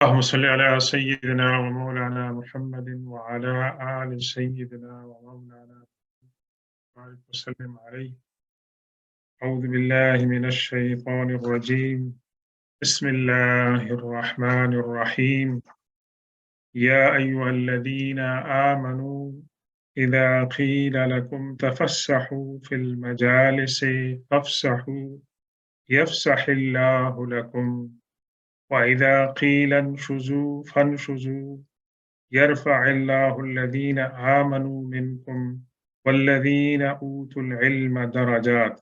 اللهم صل على سيدنا ومولانا محمد وعلى آل سيدنا ومولانا محمد وسلم عليه. أعوذ بالله من الشيطان الرجيم. بسم الله الرحمن الرحيم. يا أيها الذين آمنوا إذا قيل لكم تفسحوا في المجالس فافسحوا يفسح الله لكم وإذا قيل انشزوا فانشزوا يرفع الله الذين آمنوا منكم والذين أوتوا العلم درجات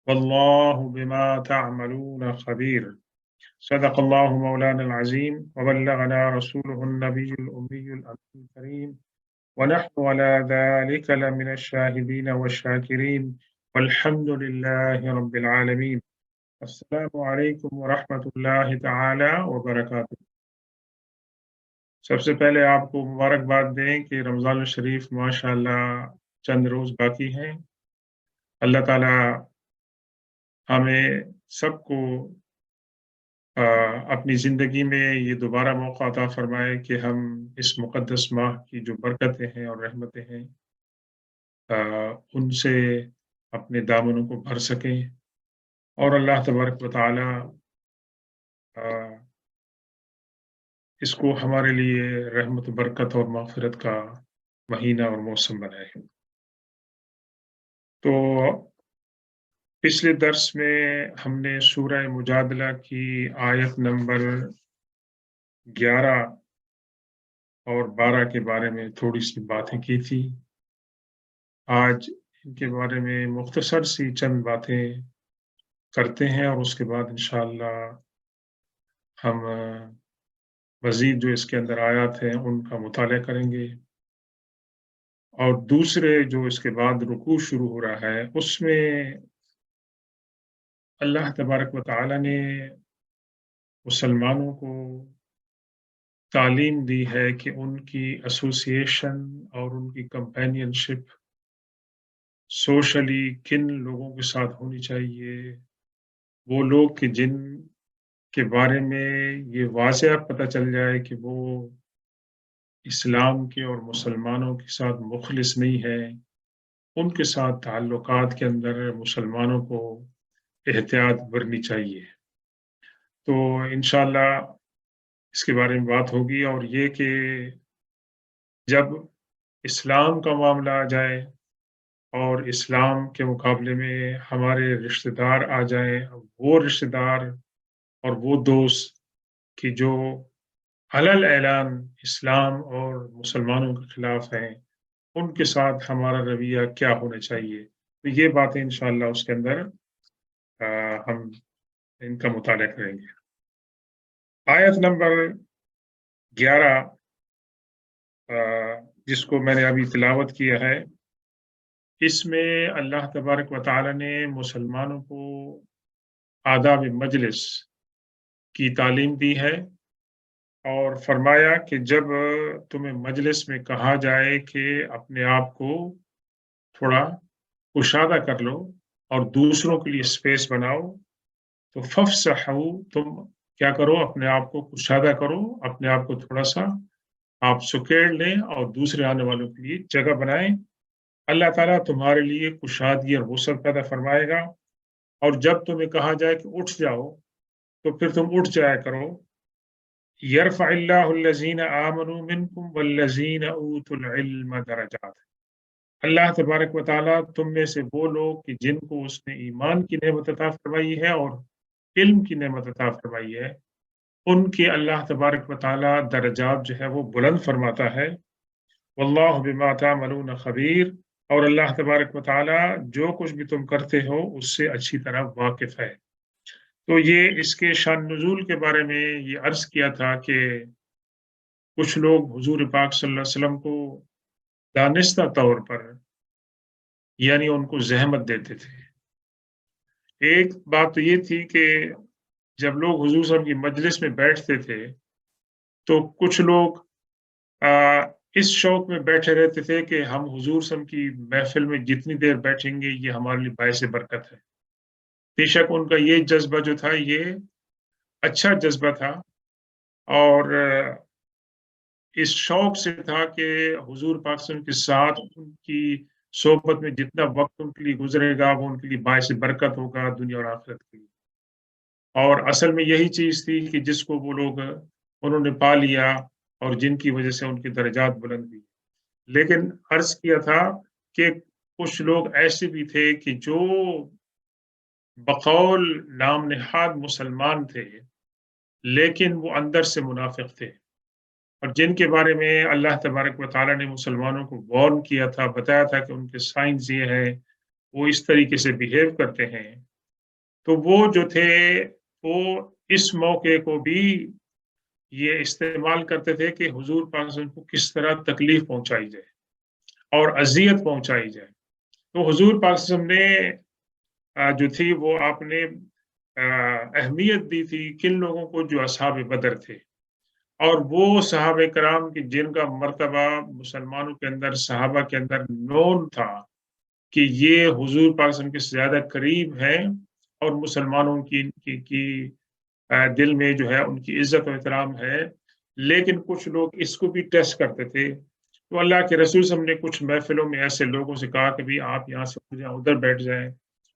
والله بما تعملون خبير. صدق الله مولانا العظيم وبلغنا رسوله النبي الأمي الأمين الكريم ونحن على ذلك لمن الشاهدين والشاكرين والحمد لله رب العالمين. السلام علیکم ورحمۃ اللہ تعالی وبرکاتہ۔ سب سے پہلے آپ کو مبارکباد دیں کہ رمضان الشریف ماشاءاللہ چند روز باقی ہیں۔ اللہ تعالی ہمیں سب کو اپنی زندگی میں یہ دوبارہ موقع عطا فرمائے کہ ہم اس مقدس ماہ کی جو برکتیں ہیں اور رحمتیں ہیں ان سے اپنے دامنوں کو بھر سکیں، اور اللہ تبارک و تعالی اس کو ہمارے لیے رحمت و برکت اور مغفرت کا مہینہ اور موسم بنائے۔ تو پچھلے درس میں ہم نے سورہ مجادلہ کی آیت نمبر 11 اور 12 کے بارے میں تھوڑی سی باتیں کی تھی۔ آج ان کے بارے میں مختصر سی چند باتیں کرتے ہیں اور اس کے بعد انشاءاللہ ہم مزید جو اس کے اندر آیات ہیں ان کا مطالعہ کریں گے، اور دوسرے جو اس کے بعد رکوع شروع ہو رہا ہے اس میں اللہ تبارک و تعالی نے مسلمانوں کو تعلیم دی ہے کہ ان کی ایسوسیشن اور ان کی کمپینین شپ سوشلی کن لوگوں کے ساتھ ہونی چاہیے، وہ لوگ کہ جن کے بارے میں یہ واضح پتہ چل جائے کہ وہ اسلام کے اور مسلمانوں کے ساتھ مخلص نہیں ہے، ان کے ساتھ تعلقات کے اندر مسلمانوں کو احتیاط برتنی چاہیے۔ تو انشاءاللہ اس کے بارے میں بات ہوگی، اور یہ کہ جب اسلام کا معاملہ آ جائے اور اسلام کے مقابلے میں ہمارے رشتہ دار آ جائیں، وہ رشتہ دار اور وہ دوست کہ جو علل اعلان اسلام اور مسلمانوں کے خلاف ہیں، ان کے ساتھ ہمارا رویہ کیا ہونا چاہیے، تو یہ باتیں انشاءاللہ اس کے اندر ہم ان کا مطالعہ کریں گے۔ آیت نمبر 11 جس کو میں نے ابھی تلاوت کیا ہے، اس میں اللہ تبارک و تعالی نے مسلمانوں کو آداب مجلس کی تعلیم دی ہے، اور فرمایا کہ جب تمہیں مجلس میں کہا جائے کہ اپنے آپ کو تھوڑا کشادہ کر لو اور دوسروں کے لیے اسپیس بناؤ، تو فافسحوا، تم کیا کرو، اپنے آپ کو کشادہ کرو، اپنے آپ کو تھوڑا سا آپ سکیڑ لیں اور دوسرے آنے والوں کے لیے جگہ بنائیں۔ اللہ تعالیٰ تمہارے لیے کشادگی اور وسعت پیدا فرمائے گا، اور جب تمہیں کہا جائے کہ اٹھ جاؤ تو پھر تم اٹھ جایا کرو۔ یرفع اللہ الذین آمنوا منکم والذین اوتوا العلم درجات، اللہ تبارک و تعالیٰ تم میں سے وہ لوگ کہ جن کو اس نے ایمان کی نعمت عطا فرمائی ہے اور علم کی نعمت عطا فرمائی ہے، ان کے اللہ تبارک و تعالیٰ درجات جو ہے وہ بلند فرماتا ہے۔ واللہ بما تعملون خبیر، اور اللہ تبارک و تعالیٰ جو کچھ بھی تم کرتے ہو اس سے اچھی طرح واقف ہے۔ تو یہ اس کے شان نزول کے بارے میں یہ عرض کیا تھا کہ کچھ لوگ حضور پاک صلی اللہ علیہ وسلم کو دانستہ طور پر یعنی ان کو زحمت دیتے تھے۔ ایک بات تو یہ تھی کہ جب لوگ حضور صلی اللہ علیہ وسلم کی مجلس میں بیٹھتے تھے تو کچھ لوگ اس شوق میں بیٹھے رہتے تھے کہ ہم حضور صلی اللہ علیہ وسلم کی محفل میں جتنی دیر بیٹھیں گے یہ ہمارے لیے باعث برکت ہے۔ بے شک ان کا یہ جذبہ جو تھا یہ اچھا جذبہ تھا، اور اس شوق سے تھا کہ حضور پاک صلی اللہ علیہ وسلم کے ساتھ ان کی صحبت میں جتنا وقت ان کے لیے گزرے گا وہ ان کے لیے باعث برکت ہوگا دنیا اور آخرت کے لیے۔ اور اصل میں یہی چیز تھی کہ جس کو وہ لوگ انہوں نے پا لیا اور جن کی وجہ سے ان کے درجات بلند ہوئی۔ لیکن عرض کیا تھا کہ کچھ لوگ ایسے بھی تھے کہ جو بقول نام نہاد مسلمان تھے لیکن وہ اندر سے منافق تھے، اور جن کے بارے میں اللہ تبارک و تعالیٰ نے مسلمانوں کو وارن کیا تھا، بتایا تھا کہ ان کے سائنس یہ ہے، وہ اس طریقے سے بہیو کرتے ہیں۔ تو وہ جو تھے وہ اس موقع کو بھی یہ استعمال کرتے تھے کہ حضور پاک صلی اللہ علیہ وسلم کو کس طرح تکلیف پہنچائی جائے اور اذیت پہنچائی جائے۔ تو حضور پاک صلی اللہ علیہ وسلم نے جو تھی وہ آپ نے اہمیت دی تھی کن لوگوں کو، جو اصحاب بدر تھے، اور وہ صحابہ کرام کی جن کا مرتبہ مسلمانوں کے اندر، صحابہ کے اندر نون تھا کہ یہ حضور پاک صلی اللہ علیہ وسلم کے زیادہ قریب ہیں، اور مسلمانوں کی دل میں جو ہے ان کی عزت و احترام ہے۔ لیکن کچھ لوگ اس کو بھی ٹیسٹ کرتے تھے۔ تو اللہ کے رسول صلی اللہ علیہ وسلم نے کچھ محفلوں میں ایسے لوگوں سے کہا کہ بھی آپ یہاں سے ادھر بیٹھ جائیں،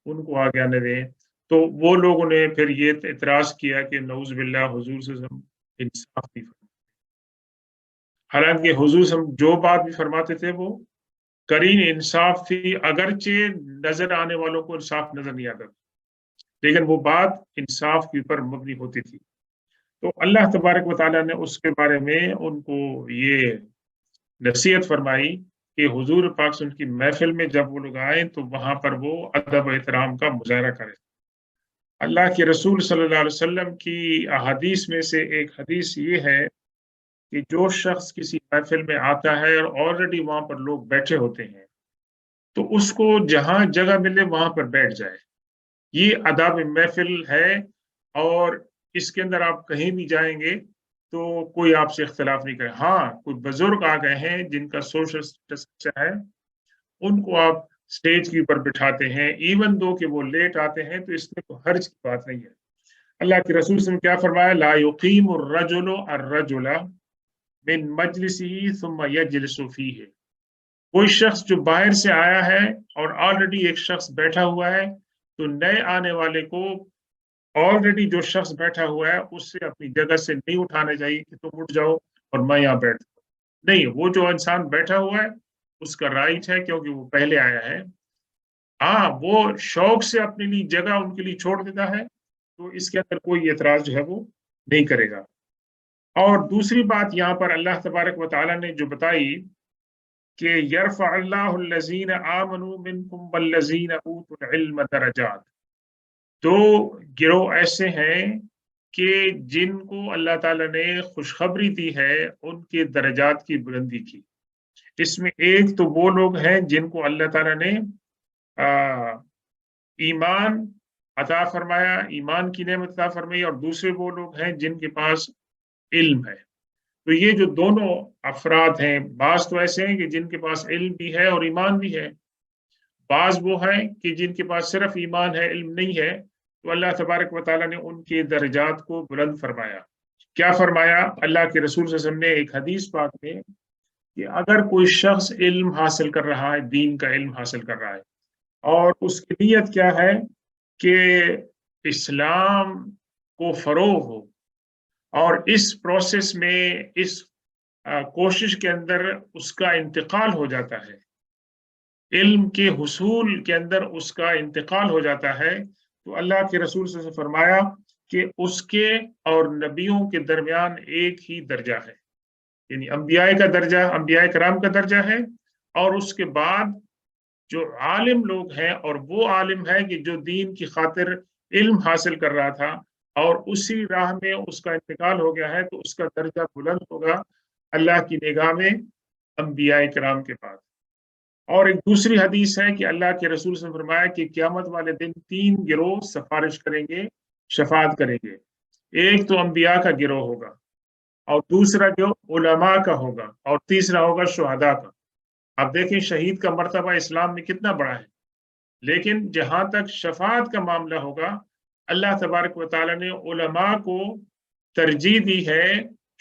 ان کو آگے آنے دیں۔ تو وہ لوگوں نے پھر یہ اعتراض کیا کہ نعوذ باللہ حضور صلی اللہ علیہ وسلم انصاف نہیں فرماتے۔ حالانکہ حضور صلی اللہ علیہ وسلم جو بات بھی فرماتے تھے وہ کرین انصاف تھی، اگرچہ نظر آنے والوں کو انصاف نظر نہیں آتا، لیکن وہ بات انصاف کے اوپر مبنی ہوتی تھی۔ تو اللہ تبارک و تعالیٰ نے اس کے بارے میں ان کو یہ نصیحت فرمائی کہ حضور پاک صلی اللہ علیہ وسلم کی محفل میں جب وہ لوگ آئیں تو وہاں پر وہ ادب و احترام کا مظاہرہ کریں۔ اللہ کے رسول صلی اللہ علیہ وسلم کی احادیث میں سے ایک حدیث یہ ہے کہ جو شخص کسی محفل میں آتا ہے اور آلریڈی وہاں پر لوگ بیٹھے ہوتے ہیں تو اس کو جہاں جگہ ملے وہاں پر بیٹھ جائے۔ یہ آداب محفل ہے، اور اس کے اندر آپ کہیں بھی جائیں گے تو کوئی آپ سے اختلاف نہیں کرے۔ ہاں، کوئی بزرگ آ گئے ہیں جن کا سوشل اسٹیٹس اچھا ہے، ان کو آپ سٹیج کے اوپر بٹھاتے ہیں، ایون دو کہ وہ لیٹ آتے ہیں، تو اس میں تو حرج کی بات نہیں ہے۔ اللہ کے رسول صلی اللہ علیہ وسلم کیا فرمایا؟ لا یقیم الرجل الرجل من مجلسه ثم یجلس فیہ۔ کوئی شخص جو باہر سے آیا ہے اور آلریڈی ایک شخص بیٹھا ہوا ہے، تو نئے آنے والے کو آلریڈی جو شخص بیٹھا ہوا ہے اس سے اپنی جگہ سے نہیں اٹھانا چاہیے کہ تم اٹھ جاؤ اور میں یہاں بیٹھ جاؤں۔ نہیں، وہ جو انسان بیٹھا ہوا ہے اس کا رائٹ ہے کیونکہ وہ پہلے آیا ہے۔ ہاں، وہ شوق سے اپنے لیے جگہ ان کے لیے چھوڑ دیتا ہے تو اس کے اندر کوئی اعتراض جو ہے وہ نہیں کرے گا۔ اور دوسری بات یہاں پر اللہ تبارک و تعالیٰ نے جو بتائی کہ یرفع اللہ الذین آمنوا منکم والذین اوتوا العلم درجات، دو گروہ ایسے ہیں کہ جن کو اللہ تعالیٰ نے خوشخبری دی ہے ان کے درجات کی بلندی کی۔ اس میں ایک تو وہ لوگ ہیں جن کو اللہ تعالیٰ نے ایمان عطا فرمایا، ایمان کی نعمت عطا فرمائی، اور دوسرے وہ لوگ ہیں جن کے پاس علم ہے۔ تو یہ جو دونوں افراد ہیں، بعض تو ایسے ہیں کہ جن کے پاس علم بھی ہے اور ایمان بھی ہے، بعض وہ ہیں کہ جن کے پاس صرف ایمان ہے، علم نہیں ہے، تو اللہ تبارک و تعالیٰ نے ان کے درجات کو بلند فرمایا۔ کیا فرمایا؟ اللہ کے رسول صلی اللہ علیہ وسلم نے ایک حدیث پاک میں کہ اگر کوئی شخص علم حاصل کر رہا ہے، دین کا علم حاصل کر رہا ہے، اور اس کی نیت کیا ہے کہ اسلام کو فروغ ہو، اور اس پروسیس میں، اس کوشش کے اندر اس کا انتقال ہو جاتا ہے، علم کے حصول کے اندر اس کا انتقال ہو جاتا ہے، تو اللہ کے رسول صلی اللہ علیہ وسلم نے فرمایا کہ اس کے اور نبیوں کے درمیان ایک ہی درجہ ہے، یعنی انبیاء کا درجہ، انبیاء کرام کا درجہ ہے، اور اس کے بعد جو عالم لوگ ہیں، اور وہ عالم ہے کہ جو دین کی خاطر علم حاصل کر رہا تھا اور اسی راہ میں اس کا انتقال ہو گیا ہے، تو اس کا درجہ بلند ہوگا اللہ کی نگاہ میں انبیاء کرام کے بعد۔ اور ایک دوسری حدیث ہے کہ اللہ کے رسول سے فرمایا کہ قیامت والے دن تین گروہ سفارش کریں گے، شفاعت کریں گے۔ ایک تو انبیاء کا گروہ ہوگا، اور دوسرا جو علماء کا ہوگا، اور تیسرا ہوگا شہداء کا۔ اب دیکھیں شہید کا مرتبہ اسلام میں کتنا بڑا ہے، لیکن جہاں تک شفاعت کا معاملہ ہوگا، اللہ تبارک و تعالیٰ نے علماء کو ترجیح دی ہے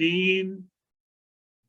3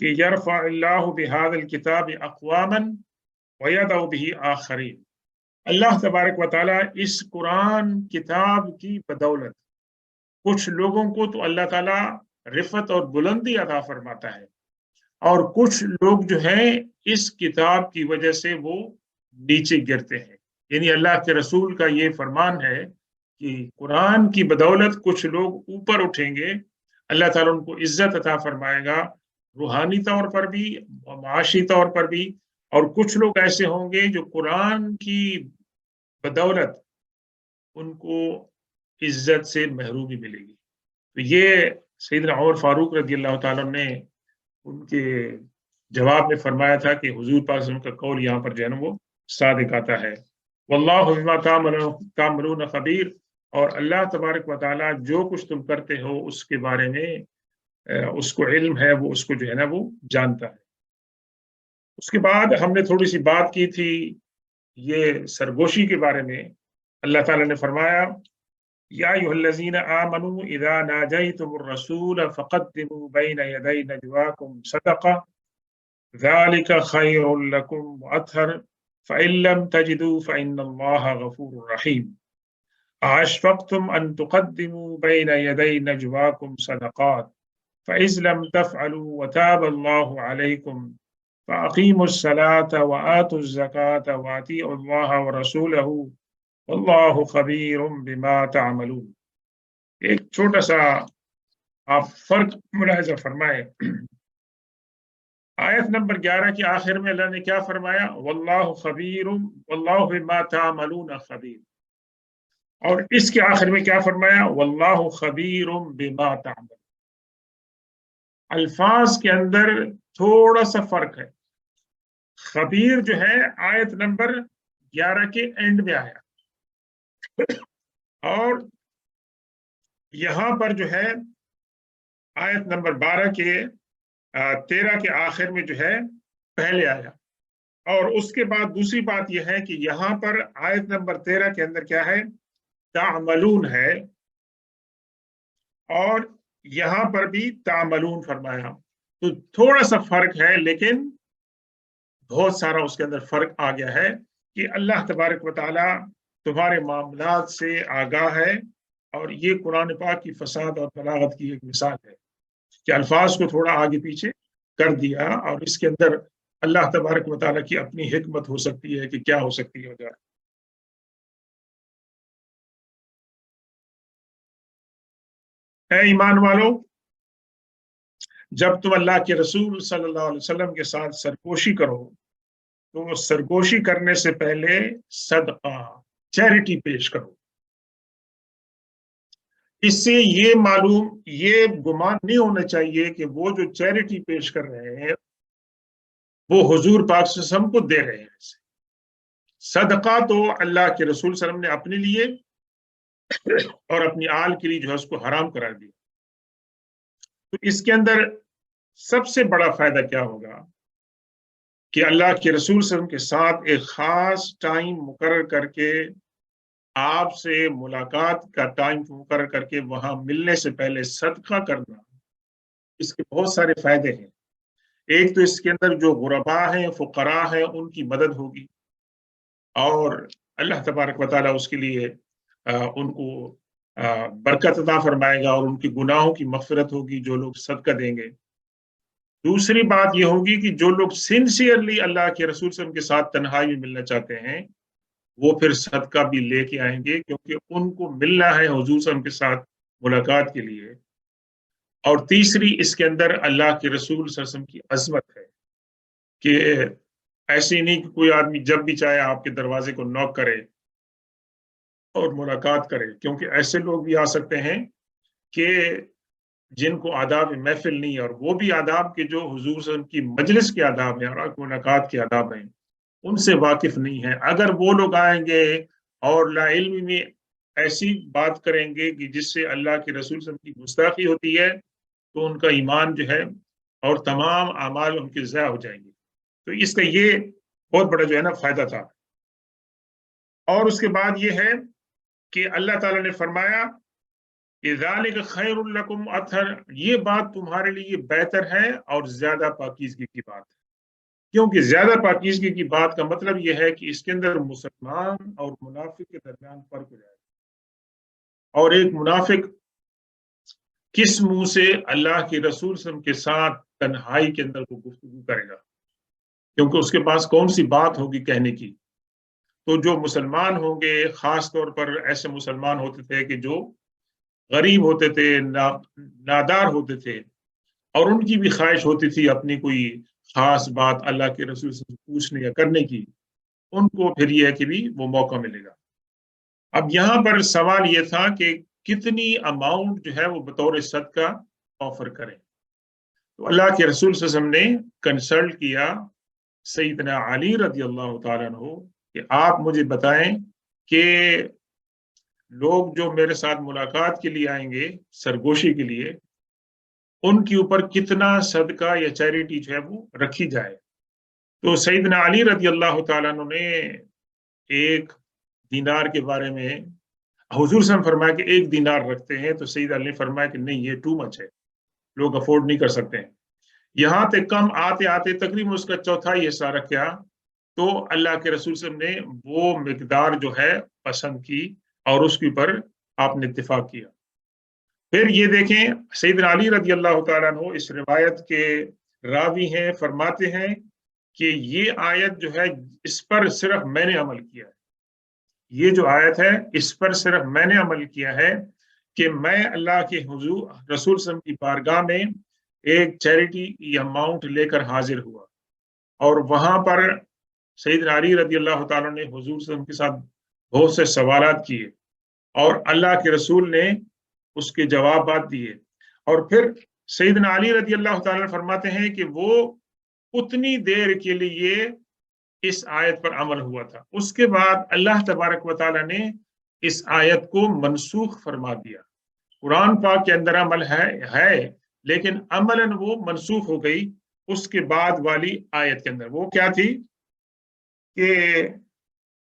کہ یرفع اللہ بہذا الکتاب اقواما ویضع بہ آخرین، اللہ تبارک و تعالیٰ اس قرآن کتاب کی بدولت کچھ لوگوں کو تو اللہ تعالیٰ رفعت اور بلندی عطا فرماتا ہے، اور کچھ لوگ جو ہیں اس کتاب کی وجہ سے وہ نیچے گرتے ہیں۔ یعنی اللہ کے رسول کا یہ فرمان ہے کہ قرآن کی بدولت کچھ لوگ اوپر اٹھیں گے، اللہ تعالیٰ ان کو عزت عطا فرمائے گا، روحانی طور پر بھی، معاشی طور پر بھی، اور کچھ لوگ ایسے ہوں گے جو قرآن کی بدولت ان کو عزت سے محرومی ملے گی۔ تو یہ سیدنا عمر فاروق رضی اللہ تعالیٰ نے ان کے جواب میں فرمایا تھا کہ حضور پاک صلی اللہ علیہ وسلم کا قول یہاں پر جو ہے نا وہ صادق آتا ہے۔ واللہ بما تعملون خبیر، اور اللہ تبارک و تعالیٰ جو کچھ تم کرتے ہو اس کے بارے میں اس کو علم ہے، وہ اس کو جو ہے نا وہ جانتا ہے۔ اس کے بعد ہم نے تھوڑی سی بات کی تھی یہ سرگوشی کے بارے میں۔ اللہ تعالیٰ نے فرمایا یا ایھا الذین آمنوا اذا ناجیتم الرسول فقدموا بین یدی نجواکم صدقہ ذلک خیر لکم واطہر فإن لم تجدوا فإن اللہ غفور رحیم أَأَشْفَقْتُمْ أَن تُقَدِّمُوا بَيْنَ يَدَيْ نَجْوَاكُمْ صَدَقَاتٍ فَإِذْ لَمْ تَفْعَلُوا وَتَابَ اللَّهُ عَلَيْكُمْ فَأَقِيمُوا الصَّلَاةَ وَآتُوا الزَّكَاةَ وَأَطِيعُوا اللَّهَ وَرَسُولَهُ وَاللَّهُ خَبِيرٌ بِمَا تَعْمَلُونَ۔ ایک چھوٹا سا آپ فرق ملاحظہ فرمائیں، آیت نمبر 11 کے آخر میں اللہ نے کیا فرمایا؟ وَاللَّهُ خَبِيرٌ وَاللَّهُ بِمَا تَعْمَلُونَ خَبِيرٌ، اور اس کے آخر میں کیا فرمایا؟ واللہ خبیر بما تعمل۔ الفاظ کے اندر تھوڑا سا فرق ہے۔ خبیر جو ہے آیت نمبر 11 کے اینڈ میں آیا، اور یہاں پر جو ہے آیت نمبر 13 کے آخر میں جو ہے پہلے آیا۔ اور اس کے بعد دوسری بات یہ ہے کہ یہاں پر آیت نمبر 13 کے اندر کیا ہے؟ تعملون ہے، اور یہاں پر بھی تعملون فرمایا، تو تھوڑا سا فرق ہے، لیکن بہت سارا اس کے اندر فرق آ گیا ہے کہ اللہ تبارک و تعالی تمہارے معاملات سے آگاہ ہے، اور یہ قرآن پاک کی فصاحت اور بلاغت کی ایک مثال ہے کہ الفاظ کو تھوڑا آگے پیچھے کر دیا، اور اس کے اندر اللہ تبارک و تعالی کی اپنی حکمت ہو سکتی ہے کہ کیا ہو سکتی ہے وغیرہ۔ اے ایمان والو، جب تم اللہ کے رسول صلی اللہ علیہ وسلم کے ساتھ سرگوشی کرو تو سرگوشی کرنے سے پہلے صدقہ، چیریٹی پیش کرو۔ اس سے یہ گمان نہیں ہونا چاہیے کہ وہ جو چیریٹی پیش کر رہے ہیں وہ حضور پاک صلی اللہ علیہ وسلم کو دے رہے ہیں۔ صدقہ تو اللہ کے رسول صلی اللہ علیہ وسلم نے اپنے لیے اور اپنی آل کے لیے جو ہے اس کو حرام قرار دیا۔ تو اس کے اندر سب سے بڑا فائدہ کیا ہوگا کہ اللہ کے رسول صلی اللہ علیہ وسلم کے ساتھ ایک خاص ٹائم مقرر کر کے، آپ سے ملاقات کا ٹائم مقرر کر کے وہاں ملنے سے پہلے صدقہ کرنا، اس کے بہت سارے فائدے ہیں۔ ایک تو اس کے اندر جو غرباء ہیں، فقراء ہیں، ان کی مدد ہوگی، اور اللہ تبارک و تعالیٰ اس کے لیے ان کو برکت عطا فرمائے گا، اور ان کے گناہوں کی مغفرت ہوگی جو لوگ صدقہ دیں گے۔ دوسری بات یہ ہوگی کہ جو لوگ سنسیئرلی اللہ کے رسول صلی اللہ علیہ وسلم کے ساتھ تنہائی میں ملنا چاہتے ہیں وہ پھر صدقہ بھی لے کے آئیں گے، کیونکہ ان کو ملنا ہے حضور صلی اللہ علیہ وسلم کے ساتھ ملاقات کے لیے۔ اور تیسری اس کے اندر اللہ کے رسول صلی اللہ علیہ وسلم کی عظمت ہے کہ ایسے نہیں کہ کوئی آدمی جب بھی چاہے آپ کے دروازے کو نوک کرے اور ملاقات کرے، کیونکہ ایسے لوگ بھی آ سکتے ہیں کہ جن کو آداب محفل نہیں، اور وہ بھی آداب کے جو حضور صلی اللہ علیہ وسلم کی مجلس کے آداب ہیں اور ملاقات کے آداب ہیں ان سے واقف نہیں ہیں۔ اگر وہ لوگ آئیں گے اور لا علمی میں ایسی بات کریں گے کہ جس سے اللہ کے رسول صلی اللہ علیہ وسلم کی گستاخی ہوتی ہے، تو ان کا ایمان جو ہے اور تمام اعمال ان کے ضائع ہو جائیں گے۔ تو اس کا یہ بہت بڑا جو ہے نا فائدہ تھا۔ اور اس کے بعد یہ ہے کہ اللہ تعالیٰ نے فرمایا ذالک خیر لکم اطہر، یہ بات تمہارے لیے بہتر ہے اور زیادہ پاکیزگی کی بات ہے، کیونکہ زیادہ پاکیزگی کی بات کا مطلب یہ ہے کہ اس کے اندر مسلمان اور منافق کے درمیان فرق ہو جائے گا، اور ایک منافق کس منہ سے اللہ کے رسول صلی اللہ علیہ وسلم کے ساتھ تنہائی کے اندر وہ گفتگو کرے گا، کیونکہ اس کے پاس کون سی بات ہوگی کہنے کی۔ تو جو مسلمان ہوں گے، خاص طور پر ایسے مسلمان ہوتے تھے کہ جو غریب ہوتے تھے، نادار ہوتے تھے، اور ان کی بھی خواہش ہوتی تھی اپنی کوئی خاص بات اللہ کے رسول سے پوچھنے یا کرنے کی، ان کو پھر یہ ہے کہ بھی وہ موقع ملے گا۔ اب یہاں پر سوال یہ تھا کہ کتنی اماؤنٹ جو ہے وہ بطور صدقہ آفر کریں، تو اللہ کے رسول صلی اللہ علیہ وسلم نے کنسلٹ کیا سیدنا علی رضی اللہ تعالیٰ عنہ کہ آپ مجھے بتائیں کہ لوگ جو میرے ساتھ ملاقات کے لیے آئیں گے سرگوشی کے لیے، ان کے اوپر کتنا صدقہ یا چیریٹی جو ہے وہ رکھی جائے۔ تو سیدنا علی رضی اللہ تعالیٰ عنہ نے ایک دینار کے بارے میں حضور سے فرمایا کہ ایک دینار رکھتے ہیں، تو سید علی نے فرمایا کہ نہیں، یہ ٹو مچ ہے، لوگ افورڈ نہیں کر سکتے ہیں۔ یہاں تک کم آتے آتے تقریباً اس کا چوتھائی حصہ رکھا، تو اللہ کے رسول صلی اللہ علیہ وسلم نے وہ مقدار جو ہے پسند کی اور اس کے اوپر آپ نے اتفاق کیا۔ پھر یہ دیکھیں سیدنا علی رضی اللہ تعالیٰ عنہ اس روایت کے راوی ہیں، فرماتے ہیں کہ یہ آیت جو ہے اس پر صرف میں نے عمل کیا ہے، یہ جو آیت ہے اس پر صرف میں نے عمل کیا ہے کہ میں اللہ کے حضور رسول صلی اللہ علیہ وسلم کی بارگاہ میں ایک چیریٹی اماؤنٹ لے کر حاضر ہوا، اور وہاں پر سیدنا علی رضی اللہ تعالیٰ نے حضور صلی اللہ علیہ وسلم کے ساتھ بہت سے سوالات کیے، اور اللہ کے رسول نے اس کے جوابات دیے، اور پھر سیدنا علی رضی اللہ تعالیٰ فرماتے ہیں کہ وہ اتنی دیر کے لیے اس آیت پر عمل ہوا تھا، اس کے بعد اللہ تبارک و تعالیٰ نے اس آیت کو منسوخ فرما دیا۔ قرآن پاک کے اندر عمل ہے لیکن عملاً وہ منسوخ ہو گئی اس کے بعد والی آیت کے اندر۔ وہ کیا تھی کہ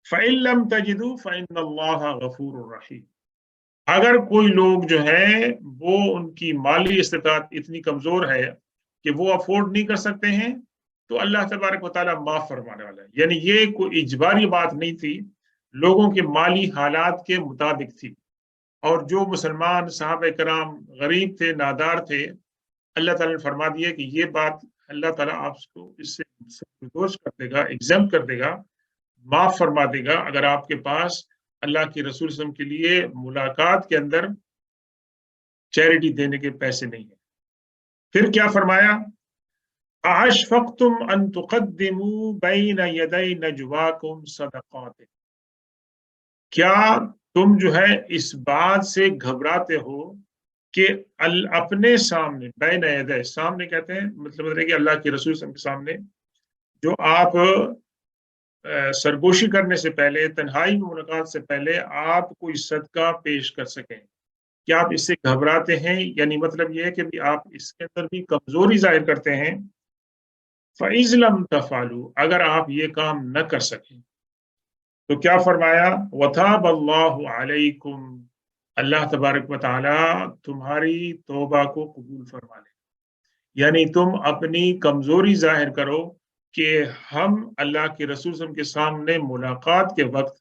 فَإِن لَمْ تَجِدُوا فَإِنَّ اللَّهَ غَفُورٌ رَحِيمٌ، اگر کوئی لوگ جو ہے وہ ان کی مالی استطاعت اتنی کمزور ہے کہ وہ افورڈ نہیں کر سکتے ہیں، تو اللہ تبارک و تعالیٰ معاف فرمانے والا ہے۔ یعنی یہ کوئی اجباری بات نہیں تھی، لوگوں کے مالی حالات کے مطابق تھی، اور جو مسلمان صحابہ کرام غریب تھے، نادار تھے، اللہ تعالیٰ نے فرما دیا کہ یہ بات اللہ تعالیٰ آپ کو اس سے دوش کر دے گا، ایگزمپٹ کر دے گا، معاف فرما دے گا، اگر آپ کے پاس اللہ کے رسول صلی اللہ علیہ وسلم کے لیے ملاقات کے اندر چیریٹی دینے کے پیسے نہیں ہیں۔ پھر کیا فرمایا؟ اَأَشْفَقْتُمْ أَن تُقَدِّمُوا بَيْنَ يَدَيْ نَجْوَاكُمْ صَدَقَاتٍ، کیا تم جو ہے اس بات سے گھبراتے ہو کہ اپنے سامنے، بین یدے، سامنے کہتے ہیں مطلب ہے کہ اللہ کے رسول صلی اللہ علیہ وسلم کے سامنے جو آپ سرگوشی کرنے سے پہلے، تنہائی میں ملاقات سے پہلے آپ کوئی صدقہ پیش کر سکیں، کیا آپ اس سے گھبراتے ہیں؟ یعنی مطلب یہ ہے کہ آپ اس کے اندر بھی کمزوری ظاہر کرتے ہیں۔ فَإِذْ لَمْ تَفْعَلُوا، اگر آپ یہ کام نہ کر سکیں تو کیا فرمایا؟ وَتَابَ اللَّهُ عَلَيْكُمْ، اللہ تبارک و تعالیٰ تمہاری توبہ کو قبول فرما لے۔ یعنی تم اپنی کمزوری ظاہر کرو کہ ہم اللہ کے رسول صلی اللہ علیہ وسلم کے سامنے ملاقات کے وقت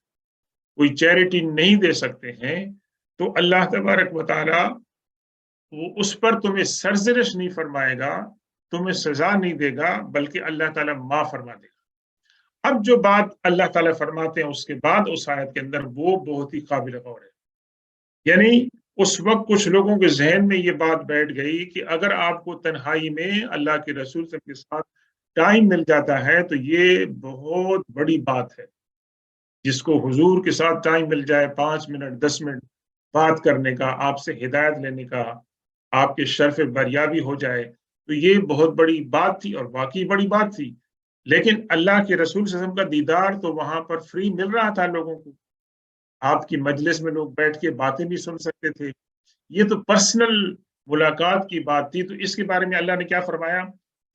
کوئی چیریٹی نہیں دے سکتے ہیں، تو اللہ تبارک و تعالیٰ وہ اس پر تمہیں سرزنش نہیں فرمائے گا، تمہیں سزا نہیں دے گا، بلکہ اللہ تعالیٰ معاف فرما دے گا۔ اب جو بات اللہ تعالیٰ فرماتے ہیں اس کے بعد اس آیت کے اندر وہ بہت ہی قابل غور ہے۔ یعنی اس وقت کچھ لوگوں کے ذہن میں یہ بات بیٹھ گئی کہ اگر آپ کو تنہائی میں اللہ کے رسول صلی اللہ علیہ وسلم کے ساتھ ٹائم مل جاتا ہے تو یہ بہت بڑی بات ہے۔ جس کو حضور کے ساتھ ٹائم مل جائے 5 منٹ 10 منٹ بات کرنے کا، آپ سے ہدایت لینے کا، آپ کے شرف بریابی ہو جائے، تو یہ بہت بڑی بات تھی، اور واقعی بڑی بات تھی۔ لیکن اللہ کے رسول صلی اللہ علیہ وسلم کا دیدار تو وہاں پر فری مل رہا تھا لوگوں کو، آپ کی مجلس میں لوگ بیٹھ کے باتیں بھی سن سکتے تھے، یہ تو پرسنل ملاقات کی بات تھی۔ تو اس کے بارے میں اللہ نے کیا فرمایا؟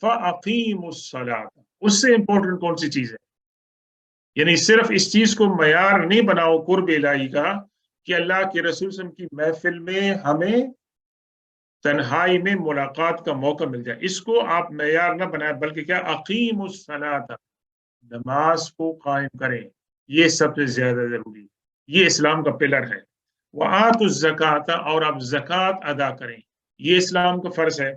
فَأَقِيمُوا الصَّلَاةَ، اس سے امپورٹنٹ کون سی چیز ہے؟ یعنی صرف اس چیز کو معیار نہیں بناؤ قرب الہی کا کہ اللہ کے رسول صلی اللہ علیہ وسلم کی محفل میں ہمیں تنہائی میں ملاقات کا موقع مل جائے. اس کو آپ معیار نہ بنائیں، بلکہ کیا اقیم الصلاۃ، نماز کو قائم کریں، یہ سب سے زیادہ ضروری. یہ اسلام کا پلر ہے. وآتوا الزکوٰۃ، اور آپ زکوٰۃ ادا کریں، یہ اسلام کا فرض ہے.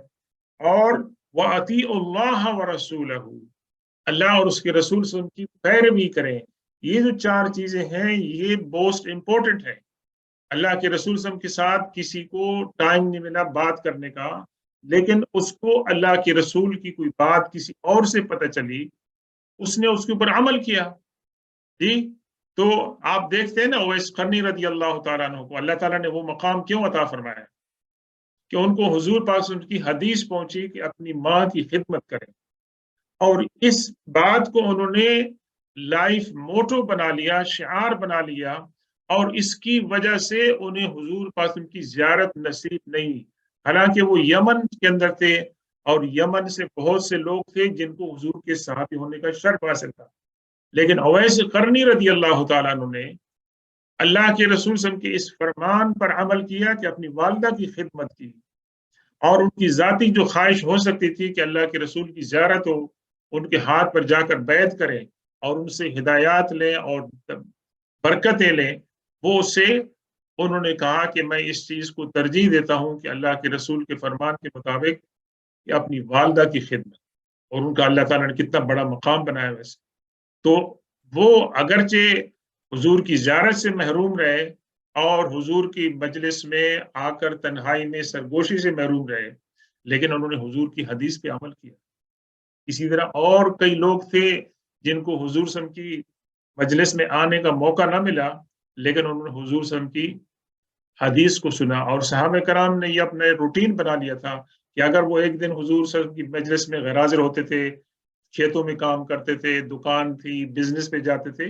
اور وَأَطِیعُوا اللَّهَ وَرَسُولَهُ، اللہ اور اس کے رسول سے ان کی پیروی کریں. یہ جو چار چیزیں ہیں یہ موسٹ امپورٹنٹ ہے. اللہ کے رسول صلی اللہ علیہ وسلم کے ساتھ کسی کو ٹائم نہیں ملا بات کرنے کا، لیکن اس کو اللہ کے رسول کی کوئی بات کسی اور سے پتہ چلی، اس نے اس کے اوپر عمل کیا. جی، تو آپ دیکھتے ہیں نا اویس قرنی رضی اللہ تعالیٰ عنہ کو اللہ تعالیٰ نے وہ مقام کیوں عطا فرمایا کہ ان کو حضور پاک سے ان کی حدیث پہنچی کہ اپنی ماں کی خدمت کریں، اور اس بات کو انہوں نے لائف موٹو بنا لیا، شعار بنا لیا، اور اس کی وجہ سے انہیں حضور پاک کی زیارت نصیب نہیں. حالانکہ وہ یمن کے اندر تھے، اور یمن سے بہت سے لوگ تھے جن کو حضور کے صحابی ہونے کا شرف حاصل تھا. لیکن اویس قرنی رضی اللہ تعالیٰ عنہ نے اللہ کے رسول صلی اللہ علیہ وسلم کے اس فرمان پر عمل کیا کہ اپنی والدہ کی خدمت کی، اور ان کی ذاتی جو خواہش ہو سکتی تھی کہ اللہ کے رسول کی زیارت ہو، ان کے ہاتھ پر جا کر بیعت کریں اور ان سے ہدایات لیں اور برکتیں لیں، وہ اسے انہوں نے کہا کہ میں اس چیز کو ترجیح دیتا ہوں کہ اللہ کے رسول کے فرمان کے مطابق کہ اپنی والدہ کی خدمت. اور ان کا اللہ تعالیٰ نے کتنا بڑا مقام بنایا ویسے. تو وہ اگرچہ حضور کی زیارت سے محروم رہے اور حضور کی مجلس میں آ کر تنہائی میں سرگوشی سے محروم رہے، لیکن انہوں نے حضور کی حدیث پہ عمل کیا. اسی طرح اور کئی لوگ تھے جن کو حضور صلی اللہ علیہ وسلم کی مجلس میں آنے کا موقع نہ ملا، لیکن انہوں نے حضور صلی اللہ علیہ وسلم کی حدیث کو سنا. اور صحابہ کرام نے یہ اپنے روٹین بنا لیا تھا کہ اگر وہ ایک دن حضور صلی اللہ علیہ وسلم کی مجلس میں غیر حاضر ہوتے تھے، کھیتوں میں کام کرتے تھے، دکان تھی، بزنس پہ جاتے تھے،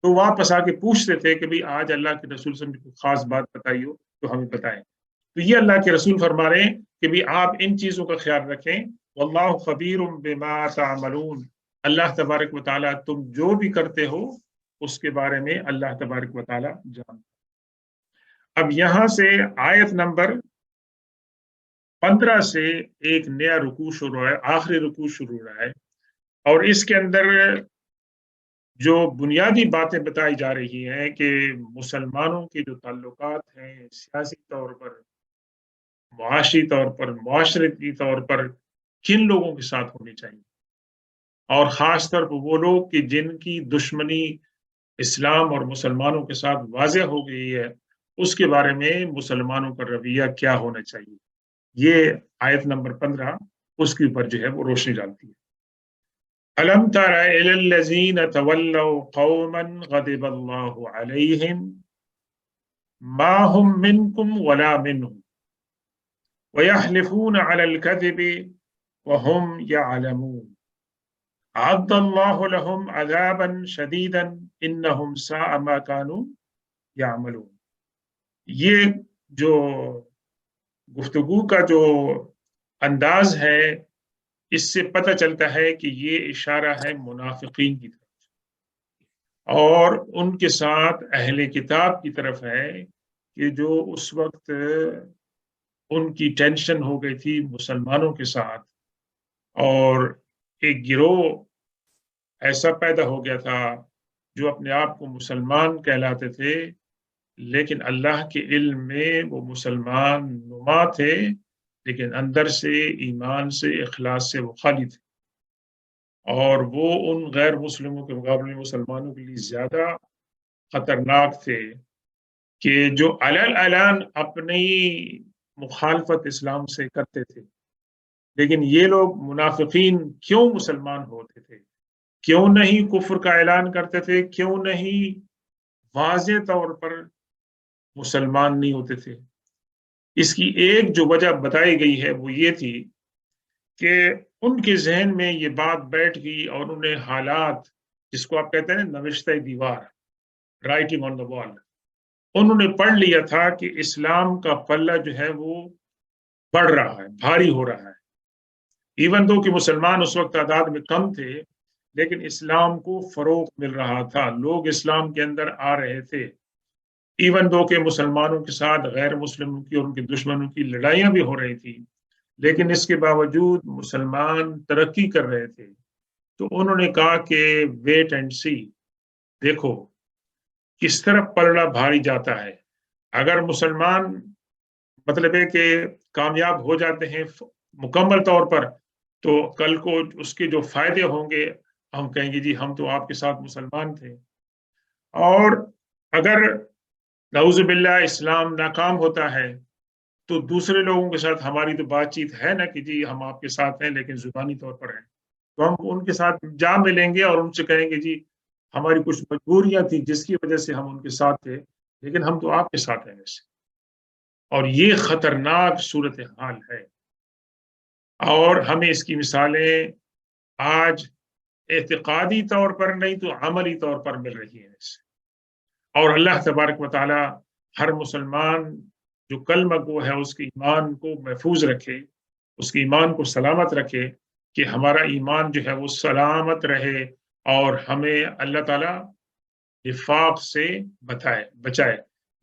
تو واپس آ کے پوچھتے تھے کہ بھی آج اللہ کے رسول صلی اللہ علیہ وسلم کی خاص بات بتائی ہو تو ہمیں بتائیں. تو یہ اللہ کے رسول فرما رہے ہیں کہ بھی آپ ان چیزوں کا خیال رکھیں. واللہ خبیر بما تعملون، اللہ تبارک و تعالیٰ تم جو بھی کرتے ہو اس کے بارے میں اللہ تبارک و تعالیٰ جانتا. اب یہاں سے آیت نمبر 15 سے ایک نیا رکوع شروع ہے، آخری رکوع شروع ہو رہا ہے، اور اس کے اندر جو بنیادی باتیں بتائی جا رہی ہیں کہ مسلمانوں کے جو تعلقات ہیں سیاسی طور پر، معاشی طور پر، معاشرتی طور پر کن لوگوں کے ساتھ ہونی چاہیے، اور خاص طور پر وہ لوگ کہ جن کی دشمنی اسلام اور مسلمانوں کے ساتھ واضح ہو گئی ہے، اس کے بارے میں مسلمانوں کا رویہ کیا ہونا چاہیے. یہ آیت نمبر 15 اس کے اوپر جو ہے وہ روشنی ڈالتی ہے. أَلَمْ تَرَ إِلَى الَّذِينَ تَوَلَّوْا قَوْمًا غَضِبَ اللَّهُ عَلَيْهِمْ مَا هُمْ مِنْكُمْ وَلَا مِنْهُمْ وَيَحْلِفُونَ عَلَى الْكَذِبِ وَهُمْ يَعْلَمُونَ أَعَدَّ اللَّهُ لَهُمْ عَذَابًا شَدِيدًا إِنَّهُمْ سَاءَ مَا كَانُوا يَعْمَلُونَ. یہ جو گفتگو کا جو انداز ہے اس سے پتہ چلتا ہے کہ یہ اشارہ ہے منافقین کی طرف، اور ان کے ساتھ اہل کتاب کی طرف ہے کہ جو اس وقت ان کی ٹینشن ہو گئی تھی مسلمانوں کے ساتھ، اور ایک گروہ ایسا پیدا ہو گیا تھا جو اپنے آپ کو مسلمان کہلاتے تھے، لیکن اللہ کے علم میں وہ مسلمان نما تھے، لیکن اندر سے ایمان سے اخلاص سے وہ خالی تھے، اور وہ ان غیر مسلموں کے مقابلے مسلمانوں کے لیے زیادہ خطرناک تھے کہ جو علن اپنی مخالفت اسلام سے کرتے تھے. لیکن یہ لوگ منافقین کیوں مسلمان ہوتے تھے، کیوں نہیں کفر کا اعلان کرتے تھے، کیوں نہیں واضح طور پر مسلمان نہیں ہوتے تھے؟ اس کی ایک جو وجہ بتائی گئی ہے وہ یہ تھی کہ ان کے ذہن میں یہ بات بیٹھ گئی، اور انہوں نے حالات جس کو آپ کہتے ہیں نوشتہ دیوار، رائٹنگ آن دا وال، انہوں نے پڑھ لیا تھا کہ اسلام کا پلہ جو ہے وہ بڑھ رہا ہے، بھاری ہو رہا ہے. ایون دو کہ مسلمان اس وقت تعداد میں کم تھے، لیکن اسلام کو فروغ مل رہا تھا، لوگ اسلام کے اندر آ رہے تھے. ایون دو کہ مسلمانوں کے ساتھ غیر مسلموں کی اور ان کے دشمنوں کی لڑائیاں بھی ہو رہی تھی، لیکن اس کے باوجود مسلمان ترقی کر رہے تھے، تو انہوں نے کہا کہ ویٹ اینڈ سی، دیکھو کس طرف پلڑا بھاری جاتا ہے۔ اگر مسلمان مطلب ہے کہ کامیاب ہو جاتے ہیں مکمل طور پر، تو کل کو اس کے جو فائدے ہوں گے ہم کہیں گے جی ہم تو آپ کے ساتھ مسلمان تھے، اور اگر نعوذ باللہ اسلام ناکام ہوتا ہے تو دوسرے لوگوں کے ساتھ ہماری تو بات چیت ہے نا کہ جی ہم آپ کے ساتھ ہیں لیکن زبانی طور پر ہیں، تو ہم ان کے ساتھ جا ملیں گے اور ان سے کہیں گے جی ہماری کچھ مجبوریاں تھی جس کی وجہ سے ہم ان کے ساتھ تھے، لیکن ہم تو آپ کے ساتھ ہیں ویسے۔ اور یہ خطرناک صورتحال ہے، اور ہمیں اس کی مثالیں آج اعتقادی طور پر نہیں تو عملی طور پر مل رہی ہیں اس سے۔ اور اللہ تبارک و تعالی ہر مسلمان جو کلمہ گو ہے اس کے ایمان کو محفوظ رکھے، اس کے ایمان کو سلامت رکھے، کہ ہمارا ایمان جو ہے وہ سلامت رہے، اور ہمیں اللہ تعالیٰ نفاق سے بچائے۔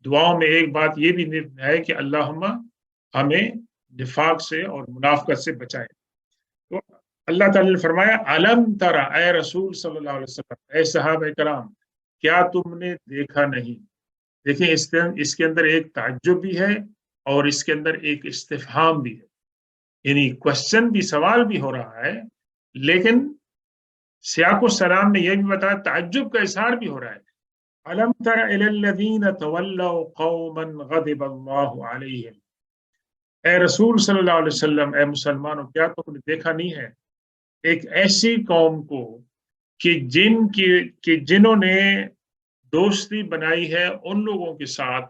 دعاؤں میں ایک بات یہ بھی ہے کہ اللہم ہمیں نفاق سے اور منافقت سے بچائے۔ تو اللہ تعالیٰ نے فرمایا علم ترى، اے رسول صلی اللہ علیہ وسلم، اے صحابہ کرام، کیا تم نے دیکھا نہیں؟ دیکھیں اس کے اندر ایک تعجب بھی ہے اور اس کے اندر ایک استفہام بھی ہے، یعنی کوشچن بھی، سوال بھی ہو رہا ہے، لیکن سیاق السلام نے یہ بھی بتایا تعجب کا اظہار بھی ہو رہا ہے۔ الم تر الی الذین تولوا قوما غضب اللہ علیہم، اے رسول صلی اللہ علیہ وسلم، اے مسلمانوں، کیا تم نے دیکھا نہیں ہے ایک ایسی قوم کو کہ جنہوں نے دوستی بنائی ہے ان لوگوں کے ساتھ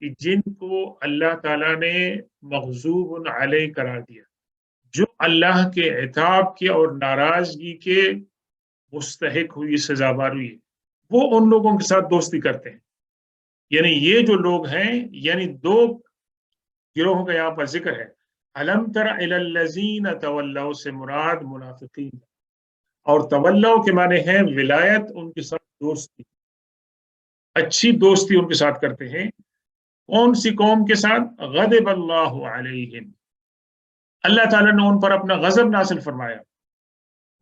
کہ جن کو اللہ تعالیٰ نے مغضوب علیہ قرار دیا، جو اللہ کے عتاب کے اور ناراضگی کے مستحق ہوئی، سزاوار ہوئی، وہ ان لوگوں کے ساتھ دوستی کرتے ہیں۔ یعنی یہ جو لوگ ہیں، یعنی دو گروہوں کا یہاں پر ذکر ہے۔ الم تر الی الذین تولوا سے مراد منافقین، اور تولوا کے معنی ہے ولایت، ان کے ساتھ دوستی، اچھی دوستی ان کے ساتھ کرتے ہیں۔ کون سی قوم کے ساتھ؟ غضب اللہ علیہم، اللہ تعالیٰ نے ان پر اپنا غضب نازل فرمایا۔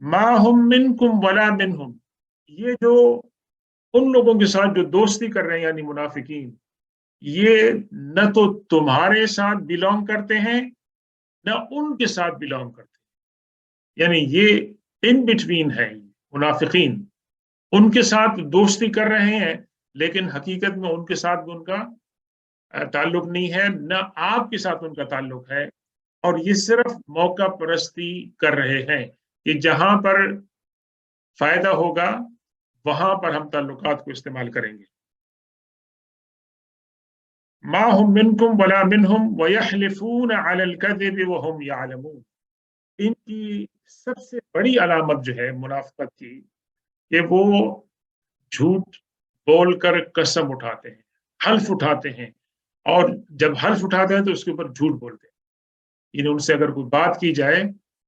ما ہم منکم ولا منہم، یہ جو ان لوگوں کے ساتھ جو دوستی کر رہے ہیں یعنی منافقین، یہ نہ تو تمہارے ساتھ بلونگ کرتے ہیں نہ ان کے ساتھ بلونگ کرتے ہیں، یعنی یہ ان بٹوین ہے منافقین، ان کے ساتھ دوستی کر رہے ہیں لیکن حقیقت میں ان کے ساتھ ان کا تعلق نہیں ہے، نہ آپ کے ساتھ ان کا تعلق ہے، اور یہ صرف موقع پرستی کر رہے ہیں کہ جہاں پر فائدہ ہوگا وہاں پر ہم تعلقات کو استعمال کریں گے۔ ما ہم منکم ولا منہم ویحلفون علی الکذب وہم یعلمون، ان کی سب سے بڑی علامت جو ہے منافقت کی کہ وہ جھوٹ بول کر قسم اٹھاتے ہیں، حلف اٹھاتے ہیں، اور جب حلف اٹھاتے ہیں تو اس کے اوپر جھوٹ بولتے ہیں، یعنی ان سے اگر کوئی بات کی جائے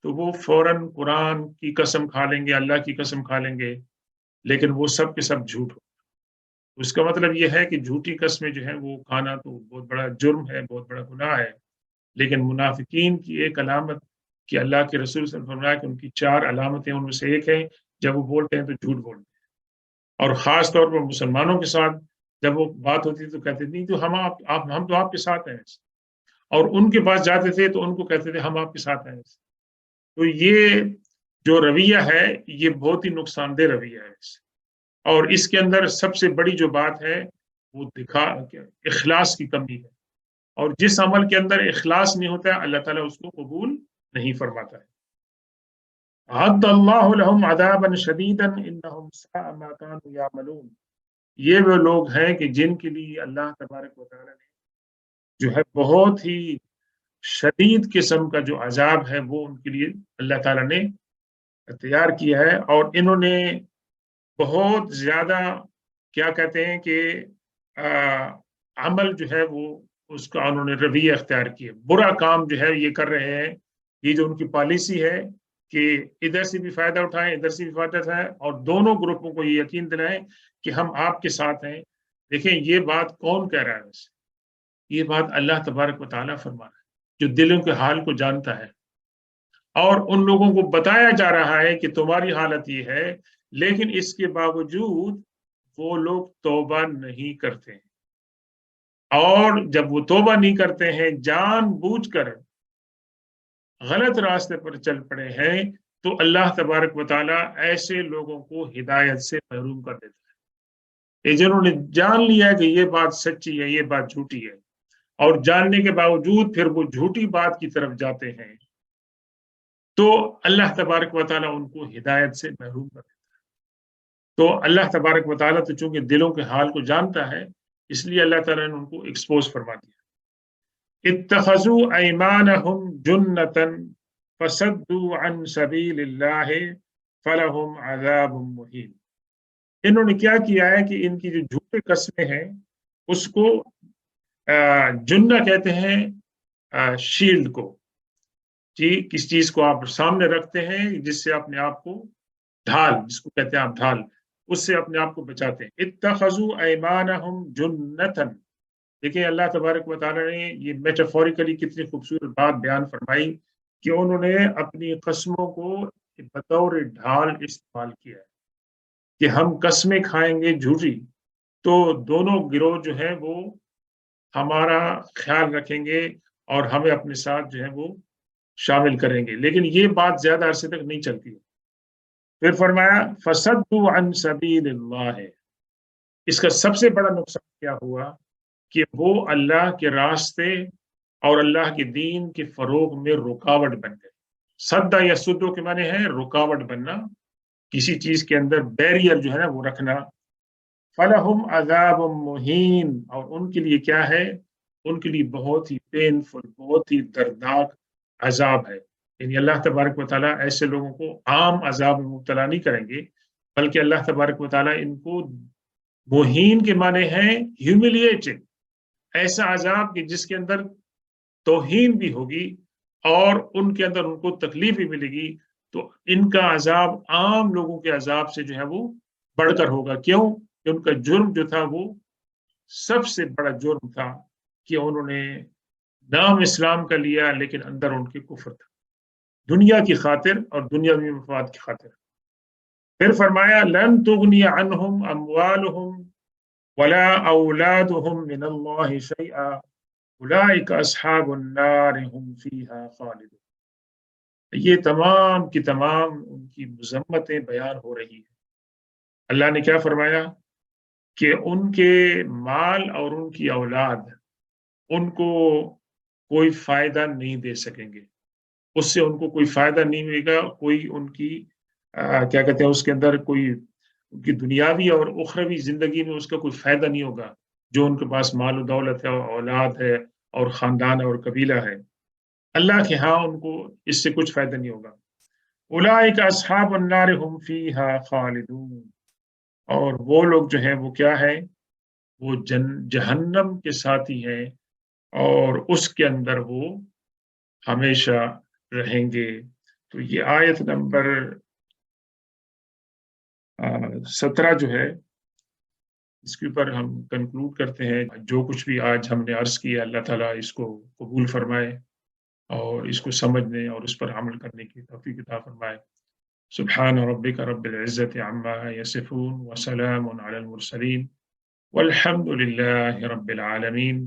تو وہ فوراً قرآن کی قسم کھا لیں گے، اللہ کی قسم کھا لیں گے، لیکن وہ سب کے سب جھوٹ ہو۔ اس کا مطلب یہ ہے کہ جھوٹی قسمیں جو ہیں وہ کھانا تو بہت بڑا جرم ہے، بہت بڑا گناہ ہے، لیکن منافقین کی ایک علامت کہ اللہ کے رسول صلی اللہ علیہ وسلم نے فرمایا کہ ان کی 4 علامتیں، ان میں سے ایک ہے جب وہ بولتے ہیں تو جھوٹ بولتے ہیں، اور خاص طور پر مسلمانوں کے ساتھ جب وہ بات ہوتی تو کہتے نہیں تو ہم تو آپ کے ساتھ ہیں، اور ان کے پاس جاتے تھے تو ان کو کہتے تھے ہم آپ کے ساتھ ہیں۔ تو یہ جو رویہ ہے یہ بہت ہی نقصان دہ رویہ ہے، اور اس کے اندر سب سے بڑی جو بات ہے وہ اخلاص کی کمی ہے، اور جس عمل کے اندر اخلاص نہیں ہوتا ہے اللہ تعالیٰ اس کو قبول نہیں فرماتا ہے۔ عد اللہ لہم عذابا شدیدا انہم ساء ما کانوا یعملون، یہ وہ لوگ ہیں کہ جن کے لیے اللہ تبارک و تعالیٰ نے جو ہے بہت ہی شدید قسم کا جو عذاب ہے وہ ان کے لیے اللہ تعالیٰ نے تیار کیا ہے، اور انہوں نے بہت زیادہ کیا کہتے ہیں کہ عمل جو ہے وہ اس کا انہوں نے رویہ اختیار کیا، برا کام جو ہے یہ کر رہے ہیں، یہ جو ان کی پالیسی ہے کہ ادھر سے بھی فائدہ اٹھائیں ادھر سے بھی فائدہ اٹھائیں، اور دونوں گروپوں کو یہ یقین دلائیں کہ ہم آپ کے ساتھ ہیں، دیکھیں یہ بات کون کہہ رہا ہے ویسے؟ یہ بات اللہ تبارک و تعالیٰ فرما رہا ہے جو دلوں کے حال کو جانتا ہے، اور ان لوگوں کو بتایا جا رہا ہے کہ تمہاری حالت یہ ہے، لیکن اس کے باوجود وہ لوگ توبہ نہیں کرتے ہیں، اور جب وہ توبہ نہیں کرتے ہیں، جان بوجھ کر غلط راستے پر چل پڑے ہیں، تو اللہ تبارک و تعالیٰ ایسے لوگوں کو ہدایت سے محروم کر دیتا ہے۔ یہ جنہوں نے جان لیا ہے کہ یہ بات سچی ہے، یہ بات جھوٹی ہے، اور جاننے کے باوجود پھر وہ جھوٹی بات کی طرف جاتے ہیں، تو اللہ تبارک و تعالیٰ ان کو ہدایت سے محروم کر دیتا ہے۔ تو اللہ تبارک و تعالیٰ تو چونکہ دلوں کے حال کو جانتا ہے، اس لیے اللہ تعالیٰ نے ان کو ایکسپوز فرما دیا۔ اتخذوا ایمانہم جنتا فصدوا عن سبیل اللہ فلہم عذاب مہین۔ انہوں نے کیا کیا ہے کہ ان کی جو جھوٹے قسمیں ہیں اس کو جنہ کہتے ہیں شیلڈ کو، جی کس چیز کو آپ سامنے رکھتے ہیں جس سے اپنے آپ کو ڈھال، جس کو کہتے ہیں آپ ڈھال، اس سے اپنے آپ کو بچاتے ہیں۔ اتخذوا ایمانہم جنتن، دیکھیں اللہ تبارک و تعالیٰ نے یہ میٹافوریکلی کتنی خوبصورت بات بیان فرمائی کہ انہوں نے اپنی قسموں کو بطور ڈھال استعمال کیا ہے کہ ہم قسمیں کھائیں گے جھوٹی، تو دونوں گروہ جو ہے وہ ہمارا خیال رکھیں گے اور ہمیں اپنے ساتھ جو ہے وہ شامل کریں گے، لیکن یہ بات زیادہ عرصے تک نہیں چلتی ہے۔ پھر فرمایا فصدوا عن سبیل اللہ، اس کا سب سے بڑا نقصان کیا ہوا کہ وہ اللہ کے راستے اور اللہ کے دین کے فروغ میں رکاوٹ بن گئے۔ سدا یا سدو کے معنی ہے رکاوٹ بننا، کسی چیز کے اندر بیریئر جو ہے نا وہ رکھنا۔ فلہم عذاب مہین، اور ان کے لیے کیا ہے؟ ان کے لیے بہت ہی پینفل، بہت ہی دردناک عذاب ہے۔ یعنی اللہ تبارک و تعالیٰ ایسے لوگوں کو عام عذاب میں مبتلا نہیں کریں گے، بلکہ اللہ تبارک و تعالیٰ ان کو مہین کے معنی ہیں ہیوملیٹنگ، ایسا عذاب کہ جس کے اندر توہین بھی ہوگی اور ان کے اندر ان کو تکلیف بھی ملے گی، تو ان کا عذاب عام لوگوں کے عذاب سے جو ہے وہ بڑھ کر ہوگا۔ کیوں؟ کہ ان کا جرم جو تھا وہ سب سے بڑا جرم تھا کہ انہوں نے نام اسلام کا لیا لیکن اندر ان کے کفر تھا، دنیا کی خاطر اور دنیاوی مفاد کی خاطر۔ پھر فرمایا لن تغنی عنہم اموالہم ولا اولادہم من اللہ شیئا اولئک اصحاب النار ہم فیہا خالدون۔ یہ تمام کی تمام ان کی مذمتیں بیان ہو رہی ہیں۔ اللہ نے کیا فرمایا کہ ان کے مال اور ان کی اولاد ان کو کوئی فائدہ نہیں دے سکیں گے، اس سے ان کو کوئی فائدہ نہیں ملے گا، کوئی ان کی کیا کہتے ہیں اس کے اندر کوئی ان کی دنیاوی اور اخروی زندگی میں اس کا کوئی فائدہ نہیں ہوگا، جو ان کے پاس مال و دولت ہے اور اولاد ہے اور خاندان ہے اور قبیلہ ہے، اللہ کے ہاں ان کو اس سے کچھ فائدہ نہیں ہوگا۔ اولئک اصحاب النار ہم فیہا خالدون، اور وہ لوگ جو ہیں وہ کیا ہے؟ وہ جہنم کے ساتھی ہیں اور اس کے اندر وہ ہمیشہ رہیں گے۔ تو یہ آیت نمبر 17 جو ہے اس کے اوپر ہم کنکلوڈ کرتے ہیں۔ جو کچھ بھی آج ہم نے عرض کیا اللہ تعالیٰ اس کو قبول فرمائے اور اس کو سمجھنے اور اس پر عمل کرنے کی توفیق عطا فرمائے۔ سبحان ربک رب العزت عما یصفون وسلام علی المرسلین والحمد للہ رب العالمین۔